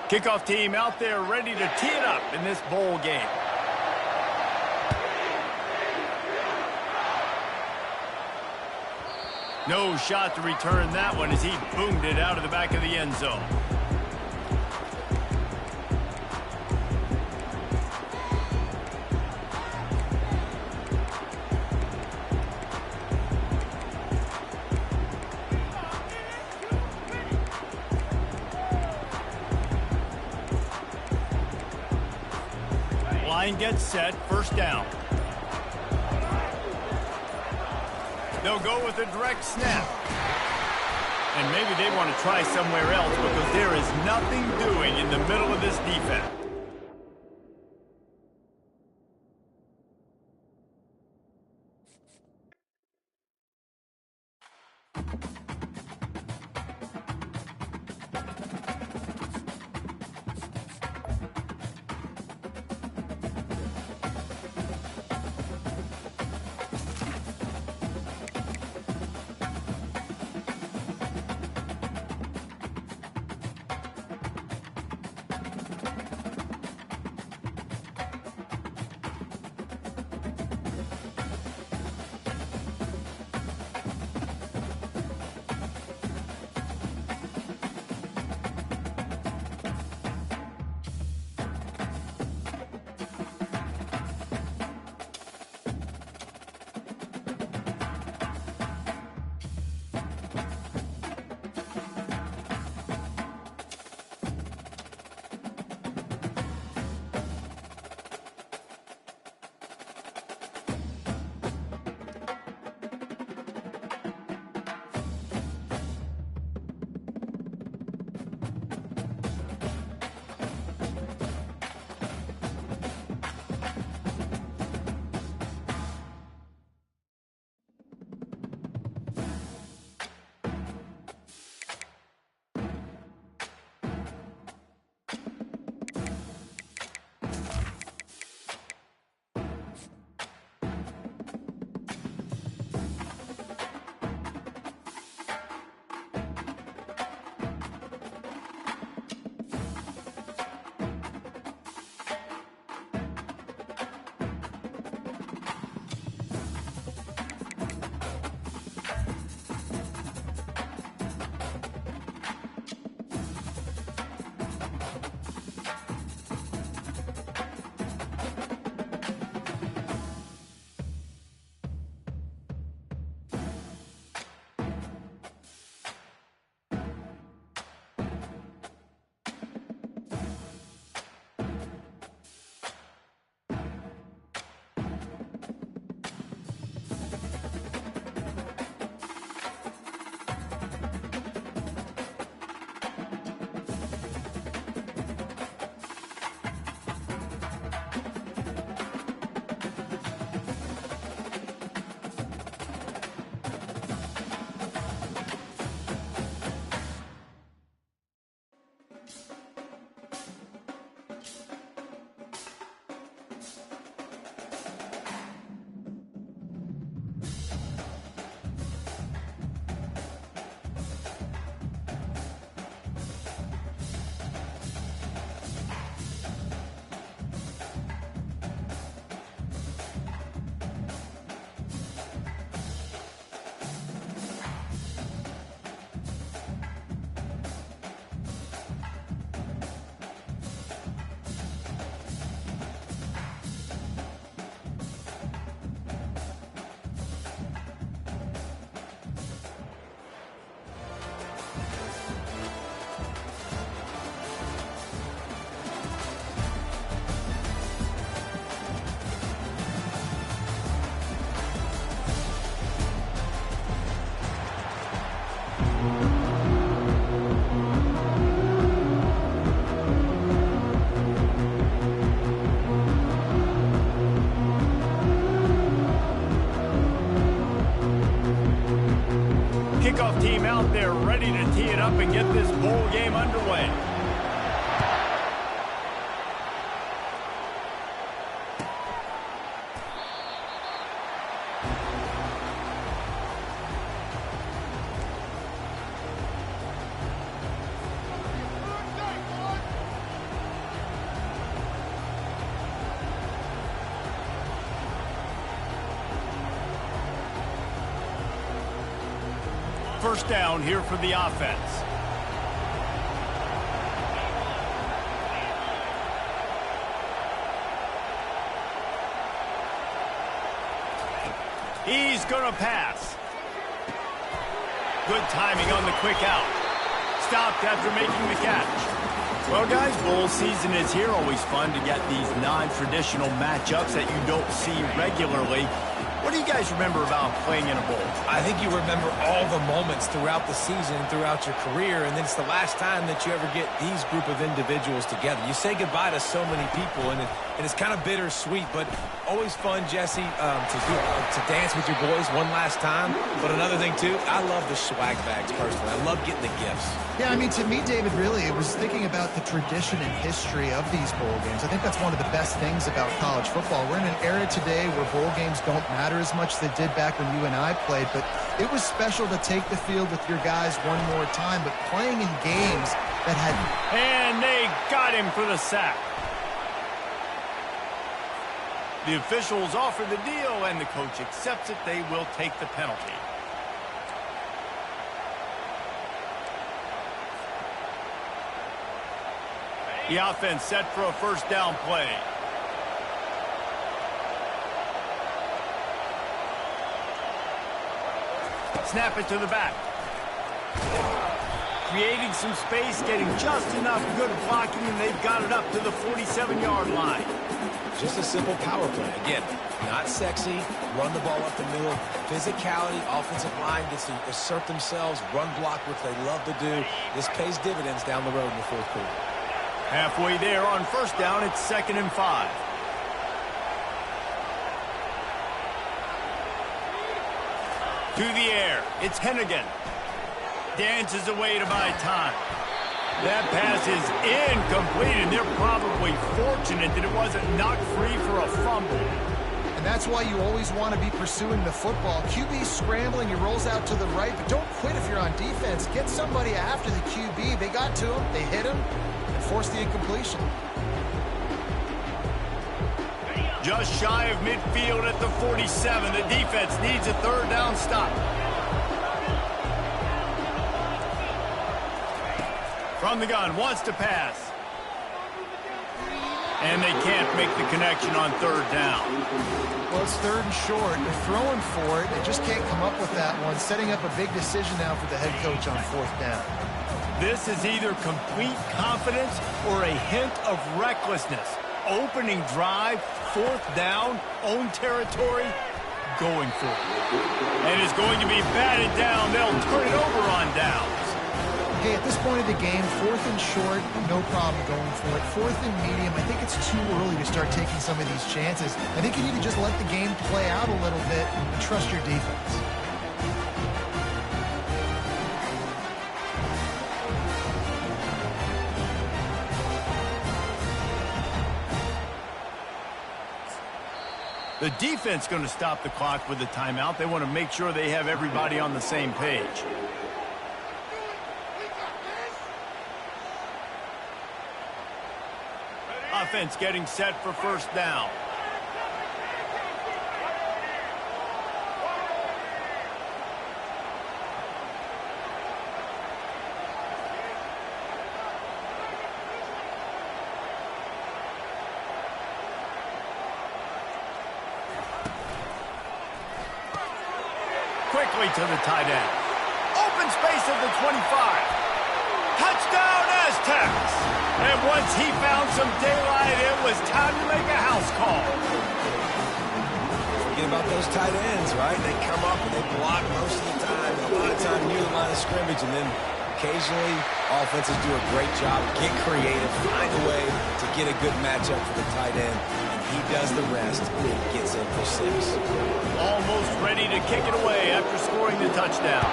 Kickoff team out there ready to tee it up in this bowl game. No shot to return that one as he boomed it out of the back of the end zone. Line gets set, first down. They'll go with a direct snap. And maybe they want to try somewhere else because there is nothing doing in the middle of this defense. Kickoff team out there ready to tee it up and get this bowl game underway. first down here for the offense. He's going to pass. Good timing on the quick out. Stopped after making the catch. Well, guys, bowl season is here. Always fun to get these non-traditional matchups that you don't see regularly. What do you guys remember about playing in a bowl? I think you remember all the moments throughout the season, throughout your career, and then it's the last time that you ever get these group of individuals together. You say goodbye to so many people, and it's kind of bittersweet, but always fun, Jesse, to dance with your boys one last time. But another thing, too, I love the swag bags, personally. I love getting the gifts. Yeah, I mean, to me, David, really, it was thinking about the tradition and history of these bowl games. I think that's one of the best things about college football. We're in an era today where bowl games don't matter as much as they did back when you and I played, but it was special to take the field with your guys one more time, but playing in games that had... And they got him for the sack. The officials offer the deal, and the coach accepts it. They will take the penalty. The offense set for a first down play. Snap it to the back. Creating some space, getting just enough good blocking, and they've got it up to the 47-yard line. Just a simple power play. Again, not sexy, run the ball up the middle, physicality, offensive line gets to assert themselves, run block, which they love to do. This pays dividends down the road in the fourth quarter. Halfway there on first down, it's 2nd and 5. To the air, it's Hennigan. Dances away to buy time. That pass is incomplete, and they're probably fortunate that it wasn't knocked free for a fumble. And that's why you always want to be pursuing the football. QB scrambling, he rolls out to the right, but don't quit if you're on defense. Get somebody after the QB. They got to him, they hit him, and forced the incompletion. Just shy of midfield at the 47. The defense needs a third down stop. From the gun, wants to pass. And they can't make the connection on third down. Well, it's 3rd and short. They're throwing for it. They just can't come up with that one. Setting up a big decision now for the head coach on 4th down. This is either complete confidence or a hint of recklessness. Opening drive, 4th down, own territory, going for it. And it's going to be batted down. They'll turn it over on downs. Hey, at this point of the game, 4th and short, no problem going for it. 4th and medium, I think it's too early to start taking some of these chances. I think you need to just let the game play out a little bit and trust your defense. The defense going to stop the clock with a timeout. They want to make sure they have everybody on the same page. Offense getting set for first down. Quickly to the tight end. Open space at the 25. Touchdown, Aztecs! And once he found some daylight, it was time to make a house call. Forget about those tight ends, right? They come up and they block most of the time. A lot of time near the line of scrimmage, and then occasionally offenses do a great job. Get creative, find a way to get a good matchup for the tight end. He does the rest and gets in for 6. Almost ready to kick it away after scoring the touchdown.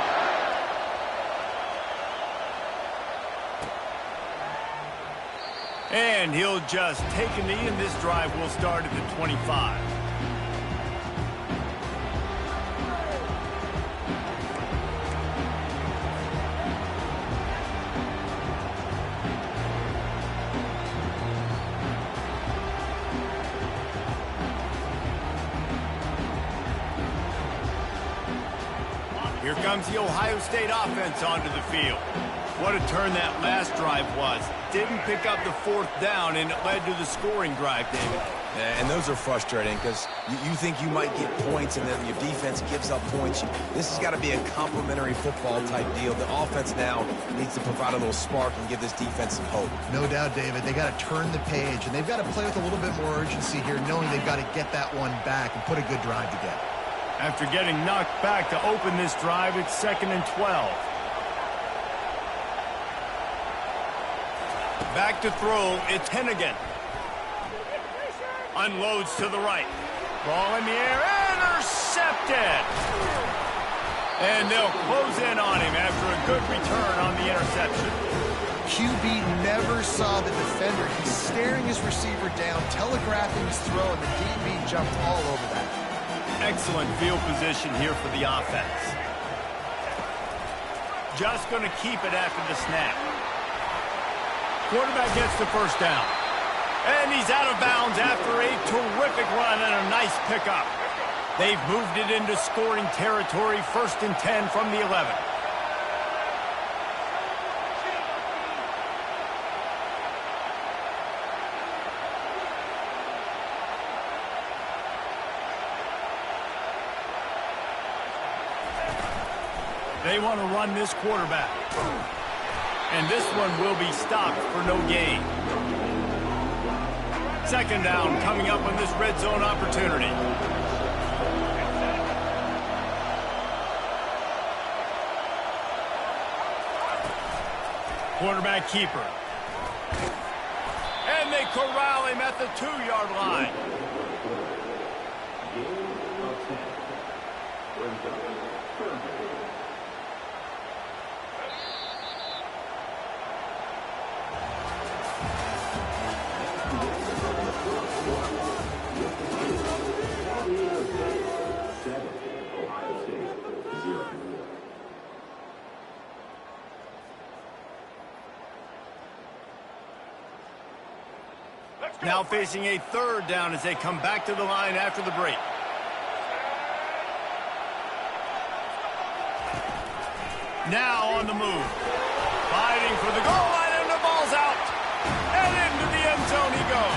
And he'll just take a knee, and this drive will start at the 25. Here comes the Ohio State offense onto the field. What a turn that last drive was. Didn't pick up the fourth down, and it led to the scoring drive, David. Yeah, and those are frustrating because you think you might get points, and then your defense gives up points. This has got to be a complementary football type deal. The offense now needs to provide a little spark and give this defense some hope. No doubt, David. They got to turn the page, and they've got to play with a little bit more urgency here, knowing they've got to get that one back and put a good drive together. After getting knocked back to open this drive, it's 2nd and 12. Back to throw, it's Hennigan. Unloads to the right. Ball in the air, intercepted! And they'll close in on him after a good return on the interception. QB never saw the defender. He's staring his receiver down, telegraphing his throw, and the DB jumped all over that. Excellent field position here for the offense. Just going to keep it after the snap. Quarterback gets the first down. And he's out of bounds after a terrific run and a nice pickup. They've moved it into scoring territory, 1st and 10 from the 11. They want to run this quarterback. And this one will be stopped for no gain. 2nd down coming up on this red zone opportunity. Quarterback keeper. And they corral him at the 2-yard line. Now facing a 3rd down as they come back to the line after the break. Now on the move. Fighting for the goal line, and the ball's out. And into the end zone he goes.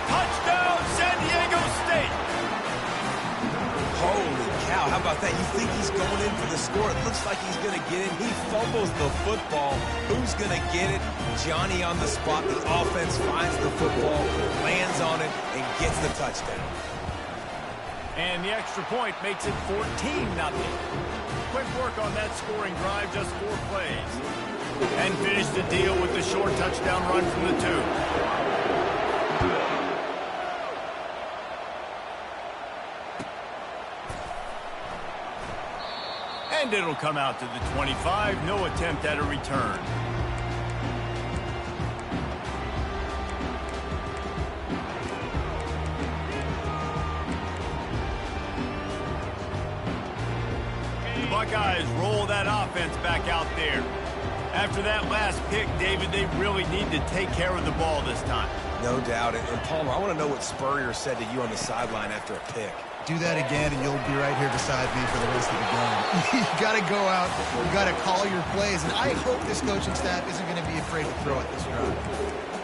Touchdown, San Diego State. Holy cow, how about that? You think he's going in for the score. It looks like he's going to get it. He fumbles the football. Who's going to get it? Johnny on the spot. The offense finds the football, lands on it, and gets the touchdown. And the extra point makes it 14-0. Quick work on that scoring drive, just 4 plays. And finish the deal with the short touchdown run from the 2. And it'll come out to the 25. No attempt at a return. The Buckeyes roll that offense back out there. After that last pick, David, they really need to take care of the ball this time. No doubt. And Palmer, I want to know what Spurrier said to you on the sideline after a pick. Do that again, and you'll be right here beside me for the rest of the game. You got to go out. You got to call your plays, and I hope this coaching staff isn't going to be afraid to throw it this drive.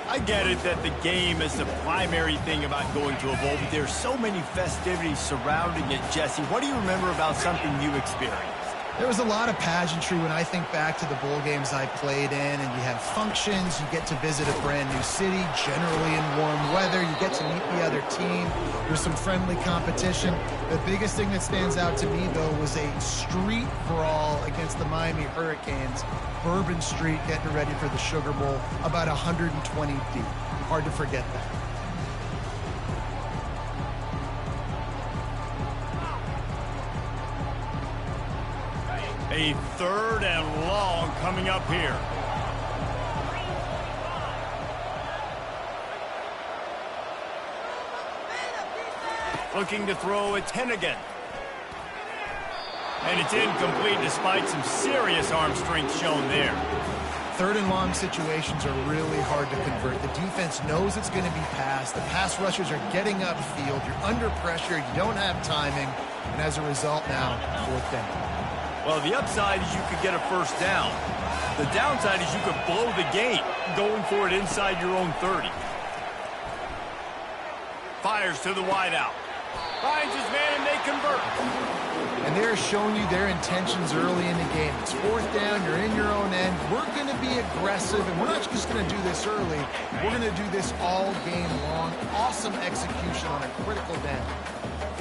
I get it that the game is the primary thing about going to a bowl, but there's so many festivities surrounding it, Jesse. What do you remember about something you experienced? There was a lot of pageantry when I think back to the bowl games I played in, and you have functions, you get to visit a brand new city, generally in warm weather, you get to meet the other team, there's some friendly competition. The biggest thing that stands out to me, though, was a street brawl against the Miami Hurricanes, Bourbon Street, getting ready for the Sugar Bowl, about 120 deep. Hard to forget that. A 3rd and long coming up here. Looking to throw, it's Hennigan. And it's incomplete despite some serious arm strength shown there. 3rd and long situations are really hard to convert. The defense knows it's going to be passed. The pass rushers are getting upfield. You're under pressure. You don't have timing. And as a result now, 4th down. Well, the upside is you could get a first down. The downside is you could blow the game going for it inside your own 30. Fires to the wideout. Finds his man and they convert. And they're showing you their intentions early in the game. It's fourth down, you're in your own end. We're going to be aggressive, and we're not just going to do this early. We're going to do this all game long. Awesome execution on a critical down.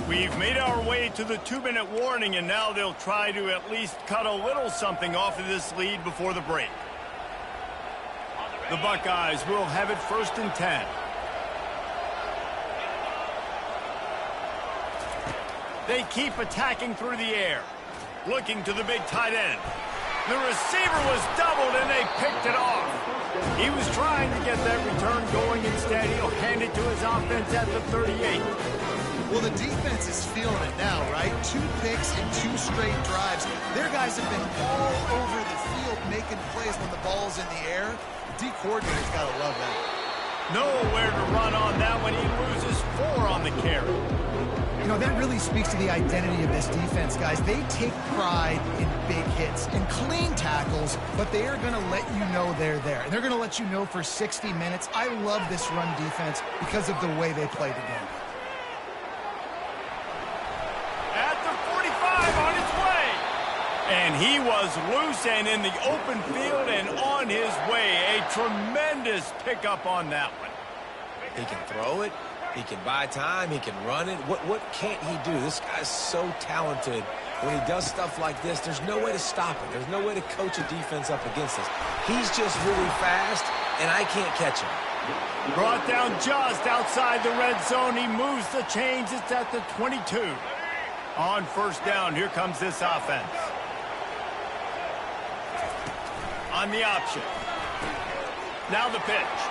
We've made our way to the 2-minute warning, and now they'll try to at least cut a little something off of this lead before the break. The Buckeyes will have it 1st and 10. They keep attacking through the air. Looking to the big tight end. The receiver was doubled, and they picked it off. He was trying to get that return going. Instead, he'll hand it to his offense at the 38. Well, the defense is feeling it now, right? 2 picks in 2 straight drives. Their guys have been all over the field making plays when the ball's in the air. D-coordinator's got to love that. Nowhere to run on that one. He loses 4 on the carry. You know, that really speaks to the identity of this defense, guys. They take pride in big hits and clean tackles, but they are going to let you know they're there. And they're going to let you know for 60 minutes. I love this run defense because of the way they play the game. At the 45 on his way. And he was loose and in the open field and on his way. A tremendous pickup on that one. He can throw it. He can buy time. He can run it. What can't he do? This guy's so talented. When he does stuff like this, there's no way to stop it. There's no way to coach a defense up against this. He's just really fast, and I can't catch him. Brought down just outside the red zone. He moves the chains. It's at the 22. On 1st down, here comes this offense. On the option. Now the pitch.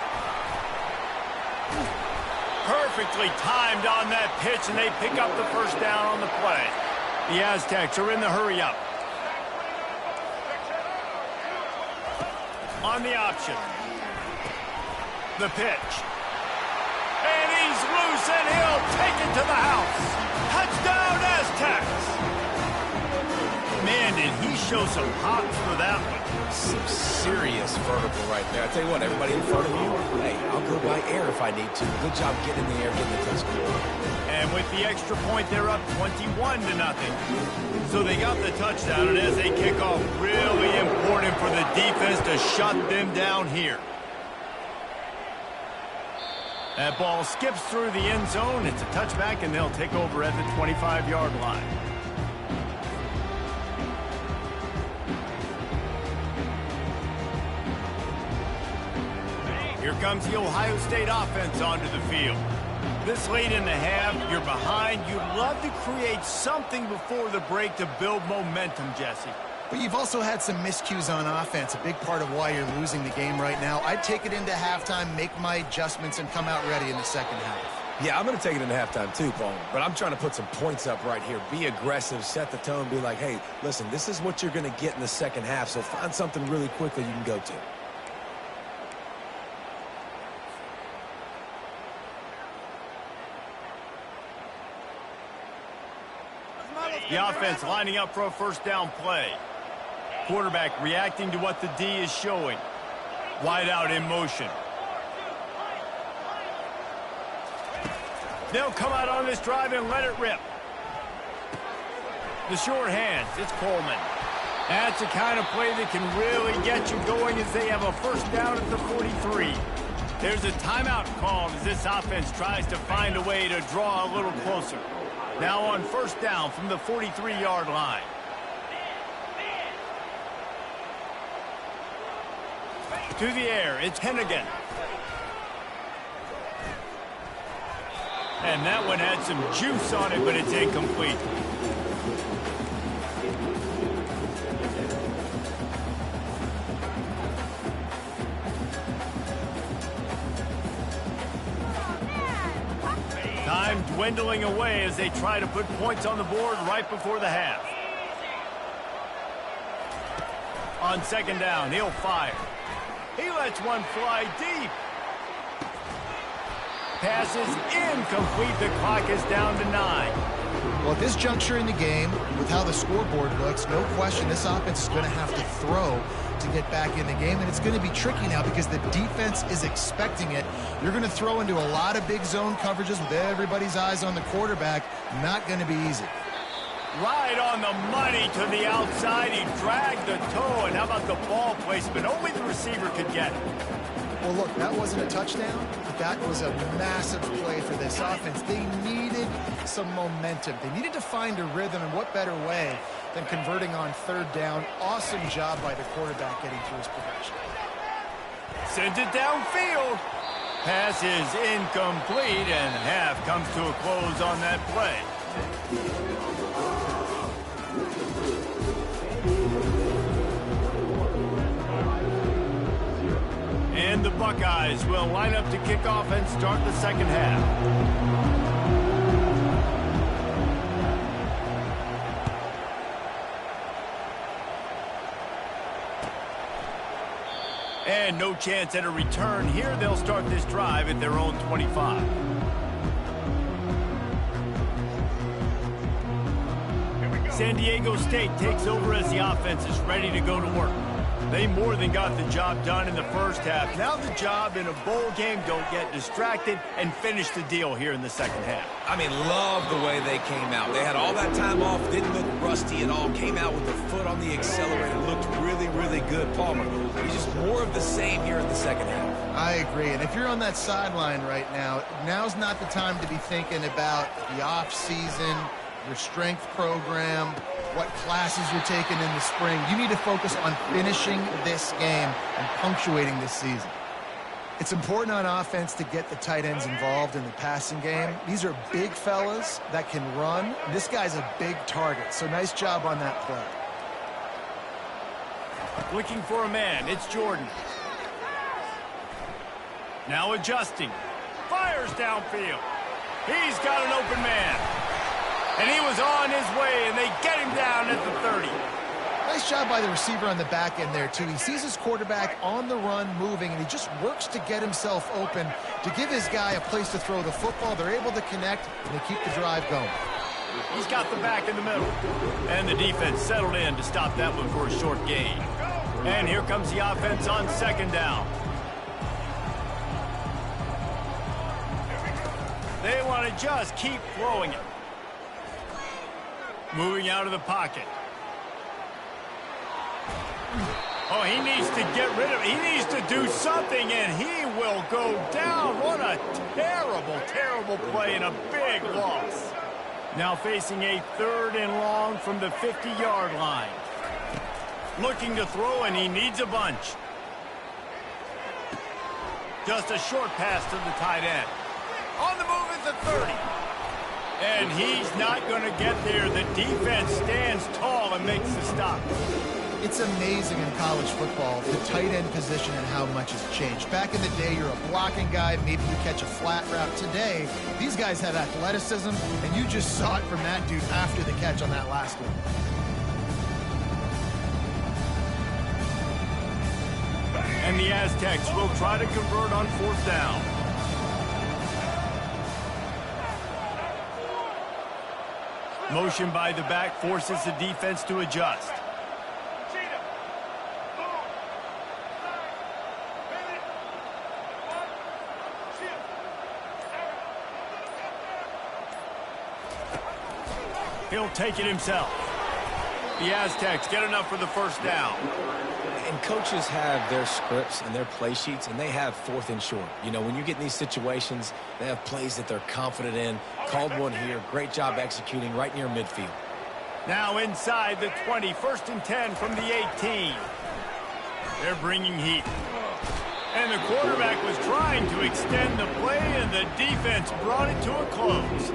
Perfectly timed on that pitch, and they pick up the 1st down on the play. The Aztecs are in the hurry-up. On the option. The pitch. And he's loose, and he'll take it to the house. Touchdown, Aztecs! Man, did he show some hops for that one. Some serious vertical right there. I tell you what, everybody in front of you, hey, I'll go by air if I need to. Good job getting in the air, getting the touchdown. And with the extra point, they're up 21-0. So they got the touchdown, and as they kick off, really important for the defense to shut them down here. That ball skips through the end zone. It's a touchback, and they'll take over at the 25-yard line. Here comes the Ohio State offense onto the field. This late in the half, you're behind. You'd love to create something before the break to build momentum, Jesse. But you've also had some miscues on offense, a big part of why you're losing the game right now. I'd take it into halftime, make my adjustments, and come out ready in the second half. Yeah, I'm going to take it into halftime too, Paul. But I'm trying to put some points up right here. Be aggressive, set the tone, be like, hey, listen, this is what you're going to get in the second half, so find something really quickly you can go to. The offense lining up for a 1st down play. Quarterback reacting to what the D is showing. Wide out in motion. They'll come out on this drive and let it rip. The short hands, it's Coleman. That's the kind of play that can really get you going as they have a 1st down at the 43. There's a timeout called as this offense tries to find a way to draw a little closer. Now on 1st down from the 43-yard line. To the air, it's Hennigan. And that one had some juice on it, but it's incomplete. Time dwindling away as they try to put points on the board right before the half. On 2nd down, he'll fire. He lets one fly deep. Pass is incomplete. The clock is down to 9. Well, at this juncture in the game, with how the scoreboard looks, no question this offense is going to have to throw to get back in the game, and it's going to be tricky now because the defense is expecting it. You're going to throw into a lot of big zone coverages with everybody's eyes on the quarterback. Not going to be easy. Right on the money to the outside. He dragged the toe, and how about the ball placement? Only the receiver could get it. Well, look, that wasn't a touchdown, but that was a massive play for this offense. They needed some momentum. They needed to find a rhythm, and what better way than converting on third down. Awesome job by the quarterback getting through his progression. Sends it downfield. Pass is incomplete, and half comes to a close on that play. And the Buckeyes will line up to kick off and start the second half. And no chance at a return here. They'll start this drive at their own 25. San Diego State takes over as the offense is ready to go to work. They more than got the job done in the first half. Now the job in a bowl game, don't get distracted and finish the deal here in the second half. I mean, love the way they came out. They had all that time off, didn't look rusty at all, came out with their foot on the accelerator, looked really, really good. Palmer, he's just more of the same here in the second half. I agree, and if you're on that sideline right now, now's not the time to be thinking about the off-season, your strength program, what classes you're taking in the spring. You need to focus on finishing this game and punctuating this season. It's important on offense to get the tight ends involved in the passing game. These are big fellas that can run. This guy's a big target, so nice job on that play. Looking for a man, it's Jordan. Now adjusting. Fires downfield. He's got an open man. And he was on his way, and they get him down at the 30. Nice job by the receiver on the back end there, too. He sees his quarterback on the run moving, and he just works to get himself open to give his guy a place to throw the football. They're able to connect, and they keep the drive going. He's got the back in the middle. And the defense settled in to stop that one for a short gain. And here comes the offense on second down. They want to just keep throwing it. Moving out of the pocket. Oh, he needs to get rid of it. He needs to do something, and he will go down. What a terrible, terrible play and a big loss. Now facing a 3rd and long from the 50-yard line. Looking to throw, and he needs a bunch. Just a short pass to the tight end. On the move at the 30. And he's not going to get there. The defense stands tall and makes the stop. It's amazing in college football, the tight end position and how much has changed. Back in the day, you're a blocking guy. Maybe you catch a flat route. Today, these guys have athleticism, and you just saw it from that dude after the catch on that last one. And the Aztecs will try to convert on 4th down. Motion by the back forces the defense to adjust. He'll take it himself. The Aztecs get enough for the first down. And coaches have their scripts and their play sheets, and they have 4th and short. You know, when you get in these situations, they have plays that they're confident in. Called one here. Great job executing right near midfield. Now inside the 20, 1st and 10 from the 18. They're bringing heat. And the quarterback was trying to extend the play, and the defense brought it to a close.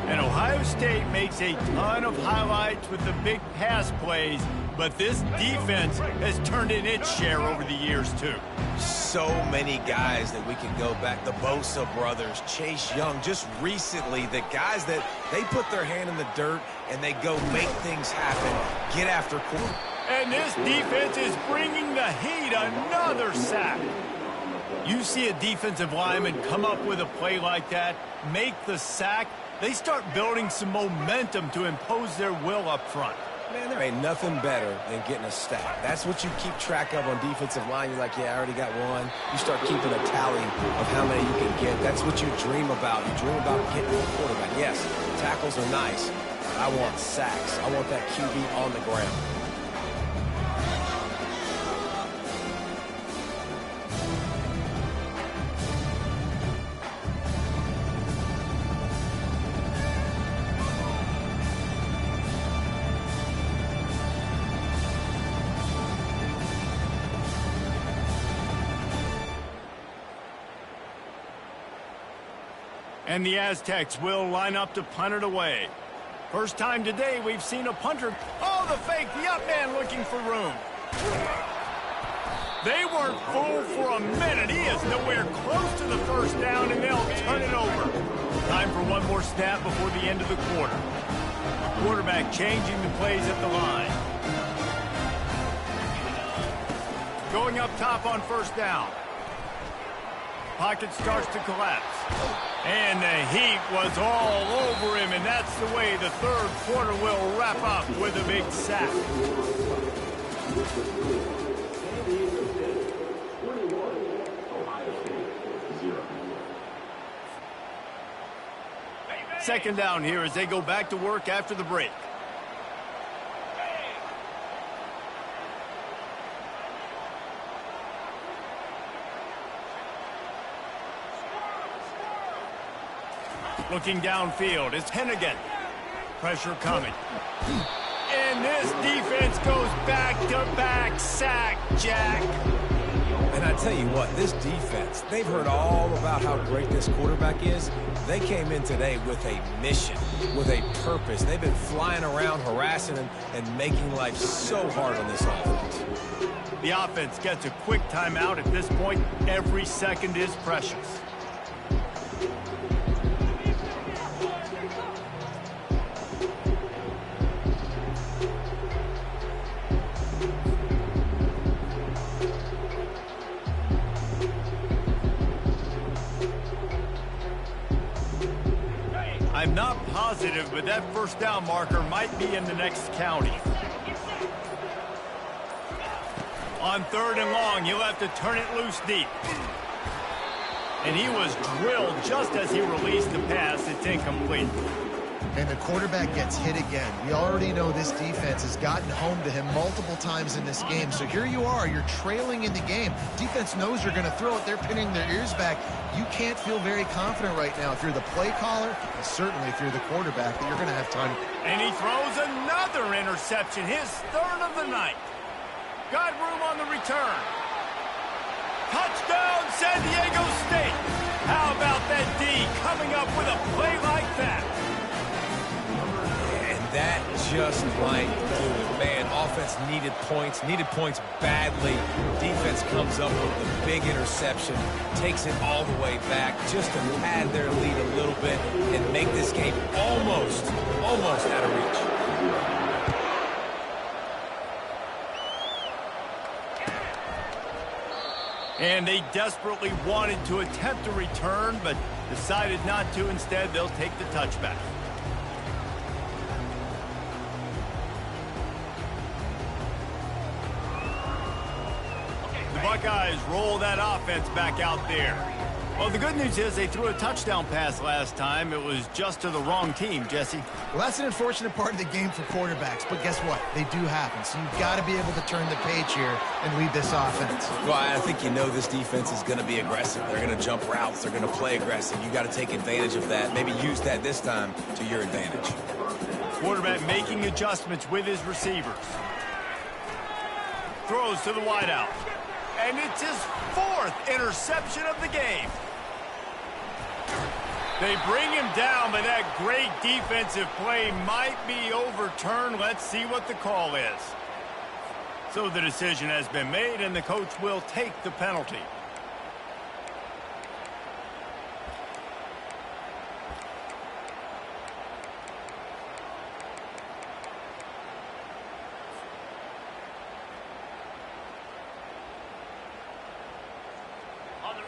And Ohio State makes a ton of highlights with the big pass plays, but this defense has turned in its share over the years, too. So many guys that we can go back. The Bosa brothers, Chase Young, just recently, the guys that they put their hand in the dirt and they go make things happen, get after quarterback. And this defense is bringing the heat. Another sack. You see a defensive lineman come up with a play like that, make the sack, they start building some momentum to impose their will up front. Man, there ain't nothing better than getting a stack. That's what you keep track of on defensive line. You're like, yeah, I already got one. You start keeping a tally of how many you can get. That's what you dream about. You dream about getting a quarterback. Yes, tackles are nice, but I want sacks. I want that QB on the ground. And the Aztecs will line up to punt it away. First time today we've seen a punter. Oh, the fake, the up man looking for room. They weren't fooled for a minute. He is nowhere close to the first down, and they'll turn it over. Time for one more snap before the end of the quarter. Quarterback changing the plays at the line. Going up top on first down. Pocket starts to collapse. And the heat was all over him, and that's the way the third quarter will wrap up with a big sack. Second down here as they go back to work after the break. Looking downfield, it's Hennigan. Pressure coming. And this defense goes back-to-back sack, Jack. And I tell you what, this defense, they've heard all about how great this quarterback is. They came in today with a mission, with a purpose. They've been flying around, harassing and making life so hard on this offense. The offense gets a quick timeout. At this point, every second is precious. I'm not positive, but that first down marker might be in the next county. On third and long, he'll have to turn it loose deep. And he was drilled just as he released the pass. It's incomplete. And the quarterback gets hit again. We already know this defense has gotten home to him multiple times in this game. So here you are, you're trailing in the game. Defense knows you're going to throw it. They're pinning their ears back. You can't feel very confident right now if you're the play caller, and certainly if you're the quarterback, that you're going to have time. And he throws another interception, his third of the night. Got room on the return. Touchdown, San Diego State. How about that D coming up with a play like that? That just might do it. Man, offense needed points badly. Defense comes up with the big interception, takes it all the way back just to pad their lead a little bit and make this game almost out of reach. And they desperately wanted to attempt a return, but decided not to. Instead, they'll take the touchback. The Buckeyes roll that offense back out there. Well, the good news is they threw a touchdown pass last time. It was just to the wrong team, Jesse. Well, that's an unfortunate part of the game for quarterbacks, but guess what? They do happen. So you've got to be able to turn the page here and lead this offense. Well, I think you know this defense is going to be aggressive. They're going to jump routes. They're going to play aggressive. You got to take advantage of that. Maybe use that this time to your advantage. Quarterback making adjustments with his receivers. Throws to the wideout. And it's his fourth interception of the game. They bring him down, but that great defensive play might be overturned. Let's see what the call is. So the decision has been made, and the coach will take the penalty.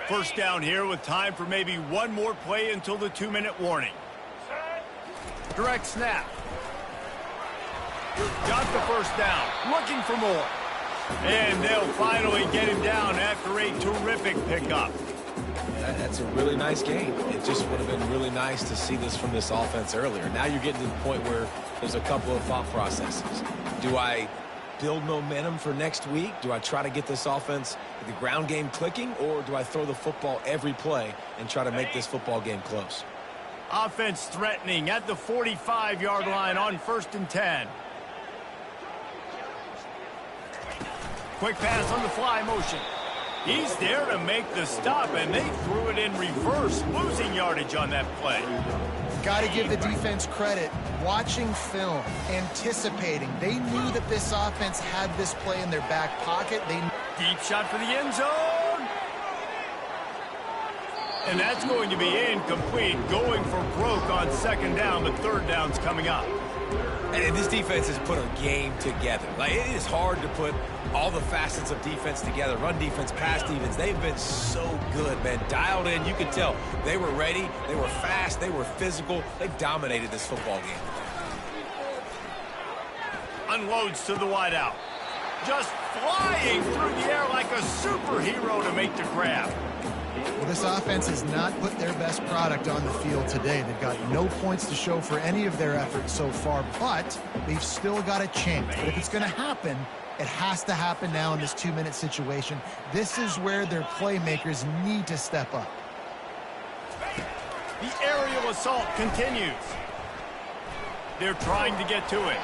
First down here with time for maybe one more play until the 2-minute warning. Direct snap. Got the first down. Looking for more. And they'll finally get him down after a terrific pickup. That's a really nice game. It just would have been really nice to see this from this offense earlier. Now you're getting to the point where there's a couple of thought processes. Do I build momentum for next week? Do I try to get this offense, the ground game clicking, or do I throw the football every play and try to make this football game close? Offense threatening at the 45-yard line on 1st and 10. Quick pass on the fly motion. He's there to make the stop, and they threw it in reverse, losing yardage on that play. Got to give the defense credit. Watching film, anticipating. They knew that this offense had this play in their back pocket. Deep shot for the end zone. And that's going to be incomplete, going for broke on 2nd down, but 3rd down's coming up. And this defense has put a game together. Like, it is hard to put all the facets of defense together. Run defense, pass defense. They've been so good, man. Dialed in. You could tell they were ready. They were fast. They were physical. They dominated this football game. Unloads to the wideout. Just flying through the air like a superhero to make the grab. Well, this offense has not put their best product on the field today. They've got no points to show for any of their efforts so far, but they've still got a chance. But if it's going to happen, it has to happen now in this 2-minute situation. This is where their playmakers need to step up. The aerial assault continues. They're trying to get to it.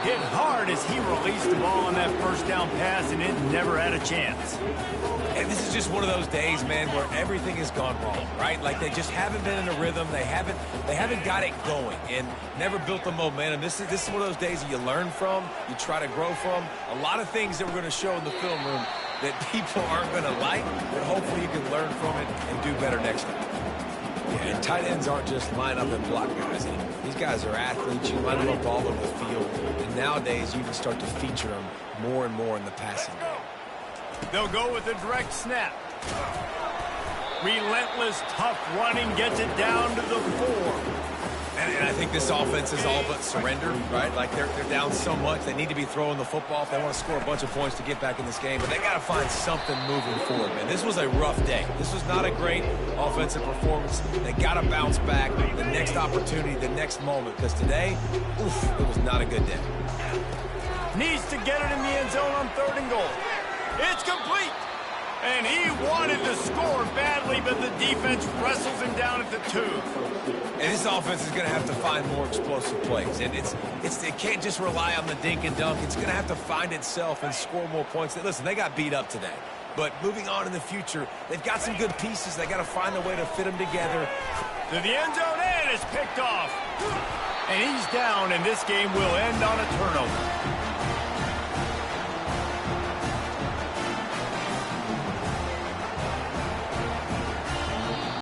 Hit hard as he released the ball on that 1st down pass, and it never had a chance. And this is just one of those days, man, where everything has gone wrong, right? Like, they just haven't been in a rhythm. They haven't got it going and never built the momentum. This is one of those days that you learn from, you try to grow from. A lot of things that we're going to show in the film room that people aren't going to like, but hopefully you can learn from it and do better next time. Yeah, and tight ends aren't just line up and block guys anymore. These guys are athletes. You line them up all over the field. And nowadays, you can start to feature them more and more in the passing game. They'll go with a direct snap. Relentless, tough running gets it down to the 4. And I think this offense is all but surrendered, right? Like, they're down so much. They need to be throwing the football if they want to score a bunch of points to get back in this game. But they got to find something moving forward, man. This was a rough day. This was not a great offensive performance. They got to bounce back the next opportunity, the next moment. Because today, oof, it was not a good day. Needs to get it in the end zone on 3rd and goal. It's complete. And he wanted to score badly, but the defense wrestles him down at the 2. And this offense is going to have to find more explosive plays. And it can't just rely on the dink and dunk. It's going to have to find itself and score more points. Listen, they got beat up today. But moving on in the future, they've got some good pieces. They got to find a way to fit them together. To the end zone, and it's picked off. And he's down, and this game will end on a turnover.